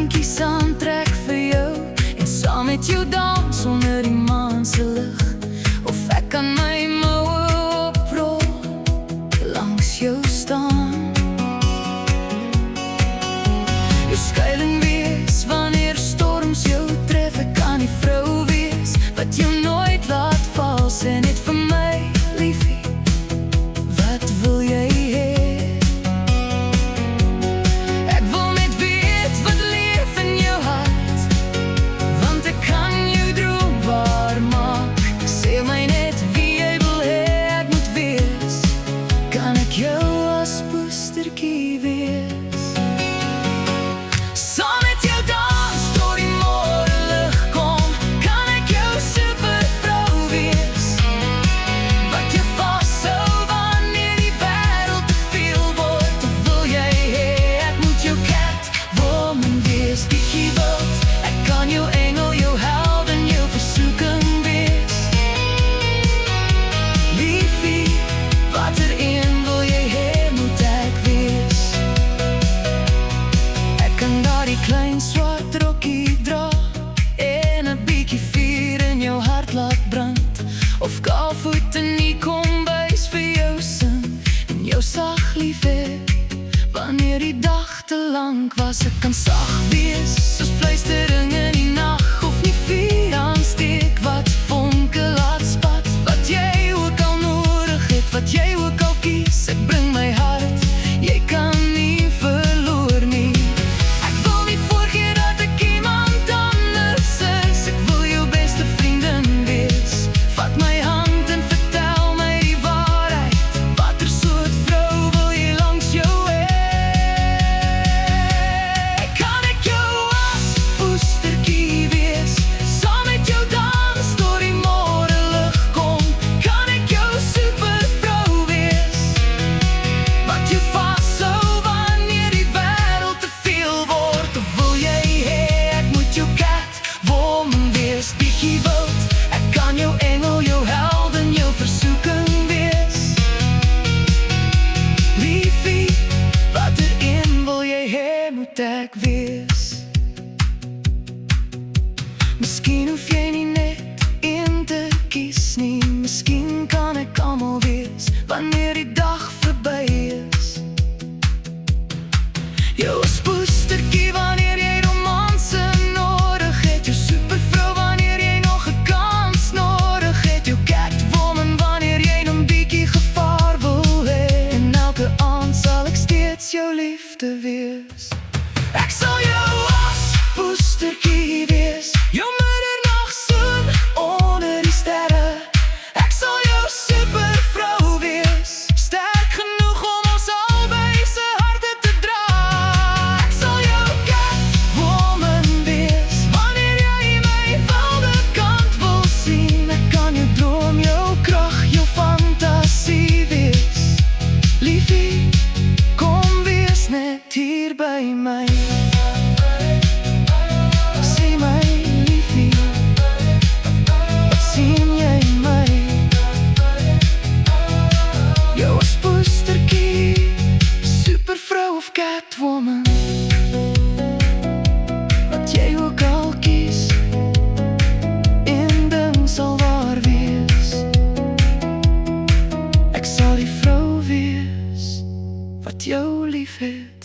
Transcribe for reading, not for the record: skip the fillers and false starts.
lintjies aantrek vir jou en saam met jou dans onder die maan se lig. Of ek kan my moue oprol, langs jou staan. Jou skuiling wees wanneer storms jou tref. Ek kan die vrou wees wat jou nooit laat val. Sê net vir my, liefie, wat wil jy hê? Ek wil net weet wat leef in jou hart, want ek kan jou droom waar maak. Sê my net wie jy wil hê ek moet wees. Kan ek jou as poestertjie wees? Saam met jou dans tot die môrelig kom. Kan ek jou supervrou wees, wat jou vashou wanneer die wêreld te veel word? Of wil jy hê ek moet jou Catwoman wees? Bietjie wild, ek kan jou engel, jou held en jou versoeking wees. Liefie, watter een wil jy hê moet ek wees? Ek kan daardie klein swart rokkie dra en 'n bietjie vuur in jou hart laat brand. Of kaalvoet in die kombuis vir jou sin en jou sag lief hê wanneer die dag te lank was. Ek kan sag wees soos fluistering in die nag, of nie vuur aansteek wat vonke laat spat. Wat jy ook al nodig het, wat jy ook al kies, ek bring my hart, jy kan nie verloor nie. Ek wil nie voorgee dat ek iemand anders is. Ek wil jou beste vriendin wees. Vat my hand en vertel my die waarheid. Watter soort vrou wil jy langs jou hê? Kan ek jou as poestertjie wees? Saam met jou dans tot die môrelig kom. Kan ek jou supervrou wees, wat jou vashou wanneer die wêreld te veel word? Of wil jy hê ek moet jou Catwoman wees? Bietjie wild, ek kan jou engel, jou held en jou versoeking wees. Liefie, watter een wil jy hê moet ek wees? Miskien hoef jy nie net een te kies nie. Miskien kan ek almal wees wanneer die dag verby is. Jou as poestertjie wanneer jy romanse nodig het. Jou supervrou wanneer jy nog 'n kans nodig het. Jou Catwoman wanneer jy nog 'n bietjie gevaar wil hê. En elke aand sal ek steeds jou liefde wees. Ek sal jou as poestertjie wees, jou middernag soen onder die sterre. Ek sal jou supervrou wees, sterk genoeg om ons albei se harte te dra. Ek sal jou Catwoman wees, wanneer jy my wilde kant wil sien. Ek kan jou droom, jou krag, jou fantasie wees. Liefie, kom wees net hier by my. Sê my, liefie, wat sien jy in my? Jou as poestertjie, supervrou of Catwoman, wat jy ook al kies, een ding sal waar wees. Ek sal die vrou wees wat jou lief het.